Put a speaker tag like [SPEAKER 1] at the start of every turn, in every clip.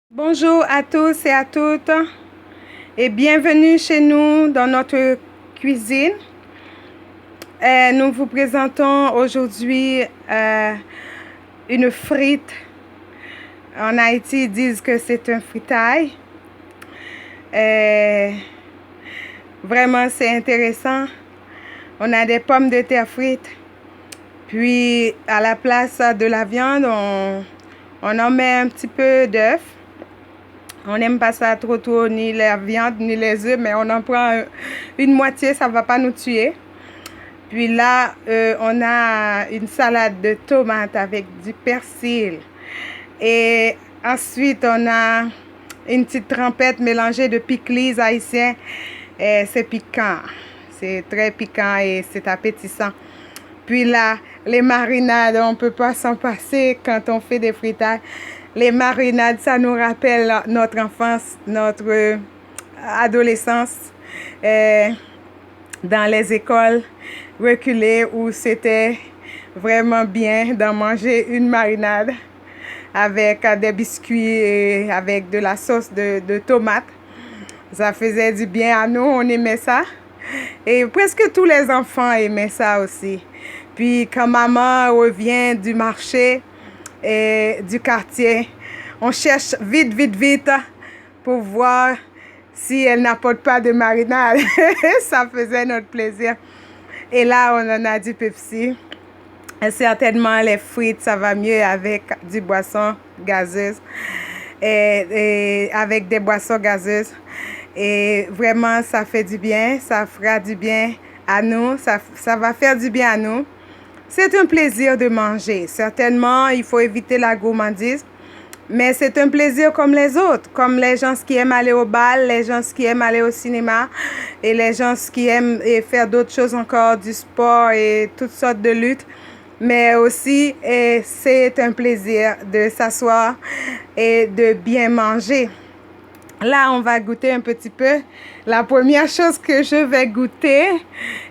[SPEAKER 1] Bonjour à tous et à toutes et bienvenue chez nous dans notre cuisine. Nous vous présentons aujourd'hui une frite. En Haïti, ils disent que c'est un fritaille. Vraiment, c'est intéressant. On a des pommes de terre frites. Puis, à la place de la viande, on en met un petit peu d'œuf. On n'aime pas ça trop, ni la viande, ni les œufs, mais on en prend une moitié, ça ne va pas nous tuer. Puis là, on a une salade de tomates avec du persil. Et ensuite, on a une petite trempette mélangée de pickles haïtiens. C'est piquant, c'est très piquant et c'est appétissant. Puis là, les marinades, on ne peut pas s'en passer quand on fait des fritailles. Les marinades, ça nous rappelle notre enfance, notre adolescence dans les écoles reculées où c'était vraiment bien d'en manger une marinade avec des biscuits et avec de la sauce de tomate. Ça faisait du bien à nous, on aimait ça. Et presque tous les enfants aimaient ça aussi. Puis quand maman revient du marché et du quartier, on cherche vite pour voir si elle n'apporte pas de marinade. Ça faisait notre plaisir. Et là, on en a du Pepsi. Et certainement, les frites, ça va mieux avec du boisson gazeuse. Et avec des boissons gazeuses. Et vraiment, ça fait du bien. Ça fera du bien à nous. Ça va faire du bien à nous. C'est un plaisir de manger. Certainement, il faut éviter la gourmandise. Mais c'est un plaisir comme les autres. Comme les gens qui aiment aller au bal, les gens qui aiment aller au cinéma. Et les gens qui aiment faire d'autres choses encore, du sport et toutes sortes de luttes. Mais aussi, c'est un plaisir de s'asseoir et de bien manger. Là, on va goûter un petit peu. La première chose que je vais goûter,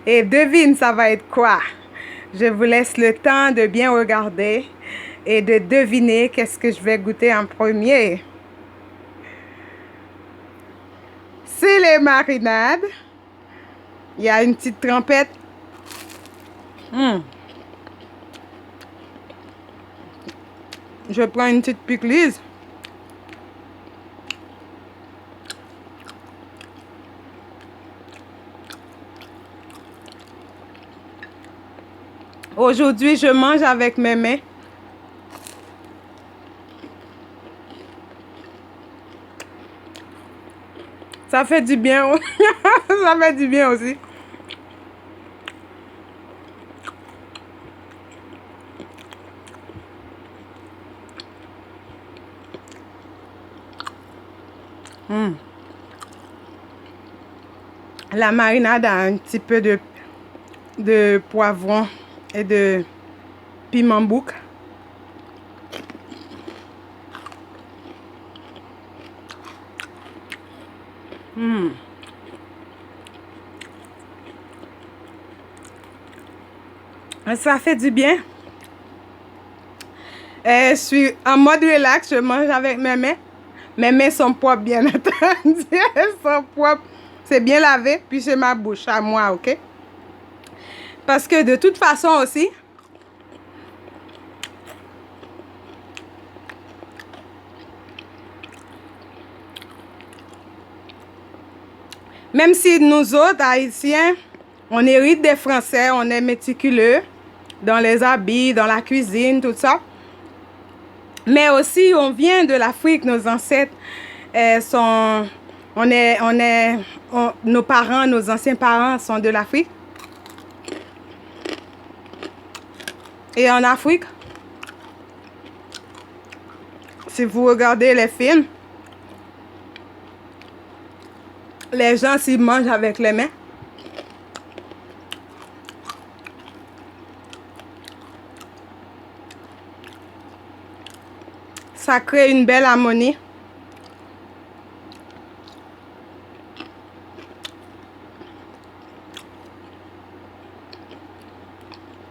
[SPEAKER 1] et devine, ça va être quoi? Je vous laisse le temps de bien regarder et de deviner qu'est-ce que je vais goûter en premier. C'est les marinades. Il y a une petite trempette. Je prends une petite pickles. Aujourd'hui, je mange avec mes mains. Ça fait du bien. Ça fait du bien aussi. La marinade a un petit peu de poivron et de piment bouc. Ça fait du bien. Je suis en mode relax, je mange avec mes mains. Mes mains sont propres, bien entendu. Elles sont propres. C'est bien lavé, puis c'est ma bouche à moi, ok? Parce que de toute façon aussi, même si nous autres, Haïtiens, on hérite des Français, on est méticuleux dans les habits, dans la cuisine, tout ça. Mais aussi, on vient de l'Afrique, nos ancêtres sont... nos parents, nos anciens parents sont de l'Afrique. Et en Afrique, si vous regardez les films, les gens s'y mangent avec les mains. Ça crée une belle harmonie.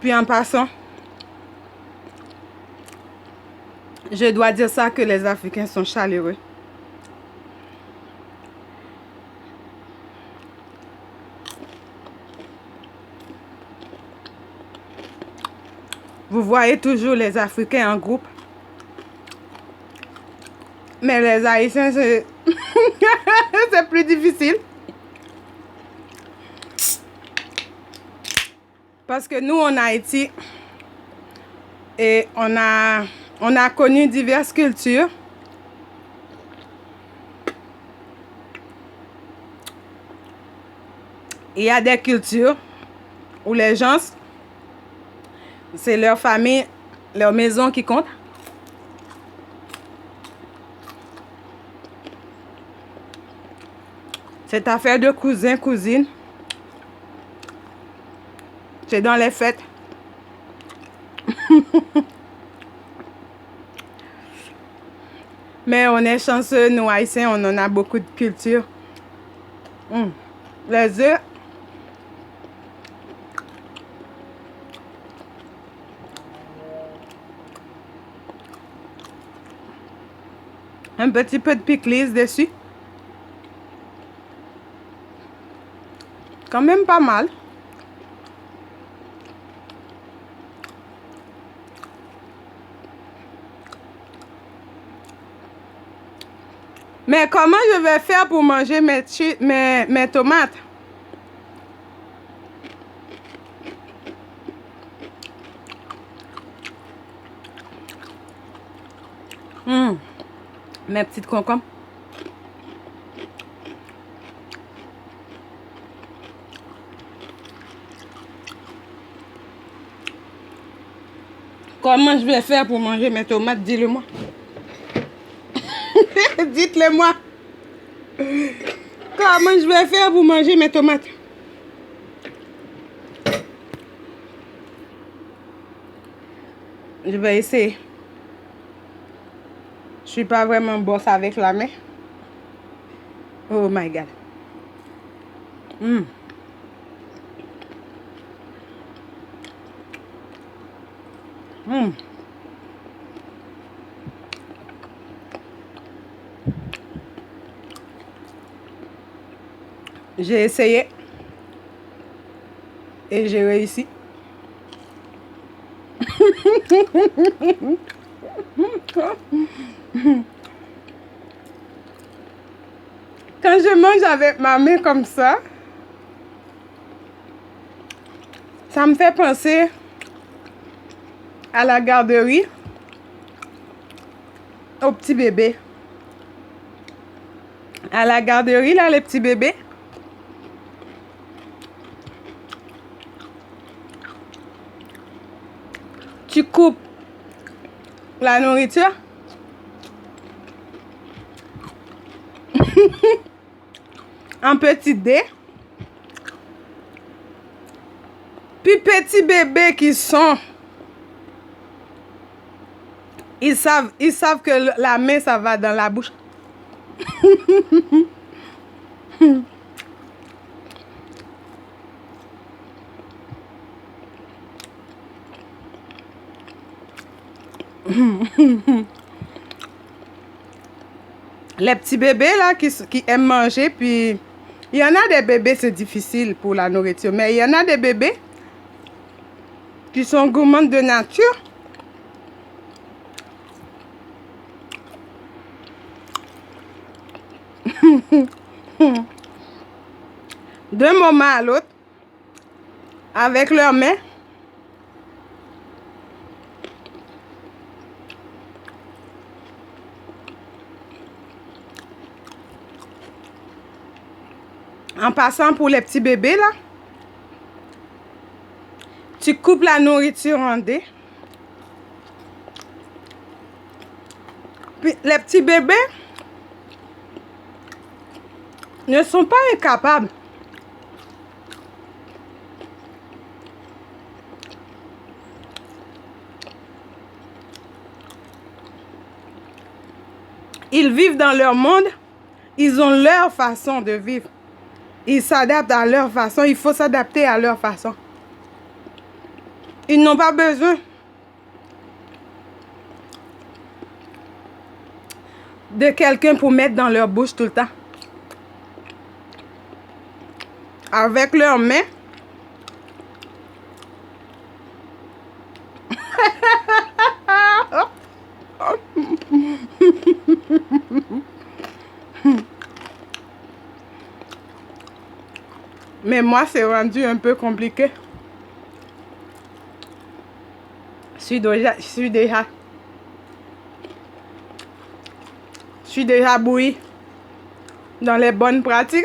[SPEAKER 1] Puis en passant, je dois dire ça que les Africains sont chaleureux. vous voyez toujours les Africains en groupe. Mais les Haïtiens, c'est c'est plus difficile. Parce que nous, en Haïti, et on a connu diverses cultures. Il y a des cultures où les gens, c'est leur famille, leur maison qui compte. Cette affaire de cousin, cousine, c'est dans les fêtes. Mais on est chanceux, nous Haïtiens, on en a beaucoup de culture. Les œufs. Un petit peu de pickles dessus. Quand même pas mal. Mais comment je vais faire pour manger mes tomates? Mes petites concombres. Comment je vais faire pour manger mes tomates? Dis-le-moi. Dites-le-moi. Comment je vais faire pour manger mes tomates? Je vais essayer. Je suis pas vraiment bosse avec la main. Oh my God. J'ai essayé et j'ai réussi. Quand je mange avec ma main comme ça me fait penser à la garderie, aux petits bébés. À la garderie, là, les petits bébés. Tu coupes la nourriture. En petits dés. Puis petits bébés qui sont, ils savent que la main, ça va dans la bouche. Les petits bébés là qui aiment manger, puis il y en a des bébés, c'est difficile pour la nourriture, mais il y en a des bébés qui sont gourmands de nature. D'un moment à l'autre, avec leurs mains, en passant pour les petits bébés là, tu coupes la nourriture en dés. Puis les petits bébés ne sont pas incapables. Ils vivent dans leur monde. Ils ont leur façon de vivre. Ils s'adaptent à leur façon. Il faut s'adapter à leur façon. Ils n'ont pas besoin de quelqu'un pour mettre dans leur bouche tout le temps. Avec leurs mains, Mais moi, c'est rendu un peu compliqué. Je suis déjà bouillie dans les bonnes pratiques.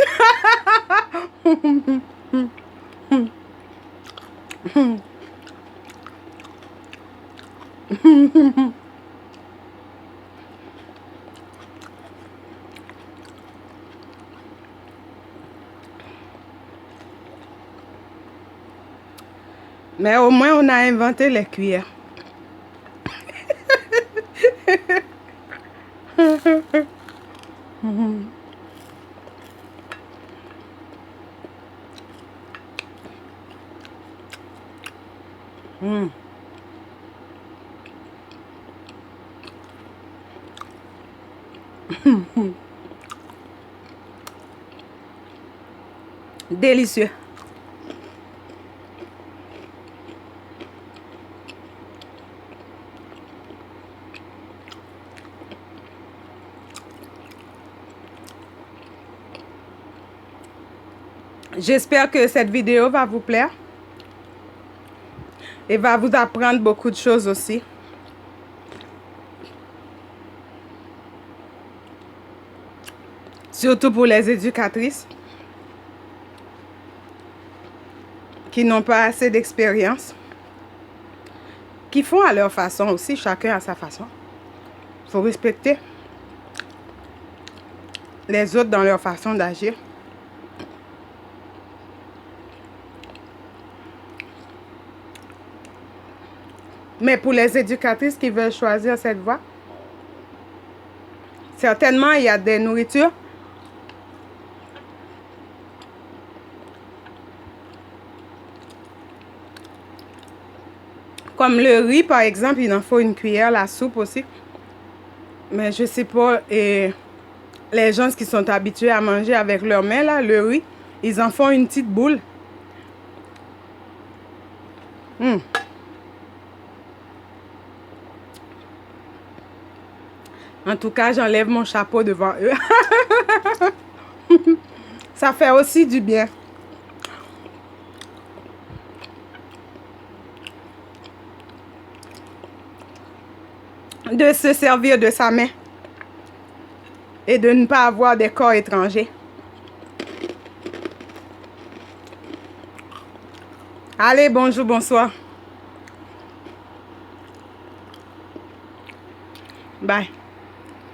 [SPEAKER 1] Mais au moins, on a inventé les cuillères. Délicieux. J'espère que cette vidéo va vous plaire et va vous apprendre beaucoup de choses aussi. Surtout pour les éducatrices qui n'ont pas assez d'expérience, qui font à leur façon aussi, chacun à sa façon. Il faut respecter les autres dans leur façon d'agir. Mais pour les éducatrices qui veulent choisir cette voie, certainement il y a des nourritures comme le riz par exemple, il en faut une cuillère, la soupe aussi. Mais je sais pas, et les gens qui sont habitués à manger avec leurs mains là, le riz, ils en font une petite boule. En tout cas, j'enlève mon chapeau devant eux. Ça fait aussi du bien. De se servir de sa main. Et de ne pas avoir des corps étrangers. Allez, bonjour, bonsoir. Bye.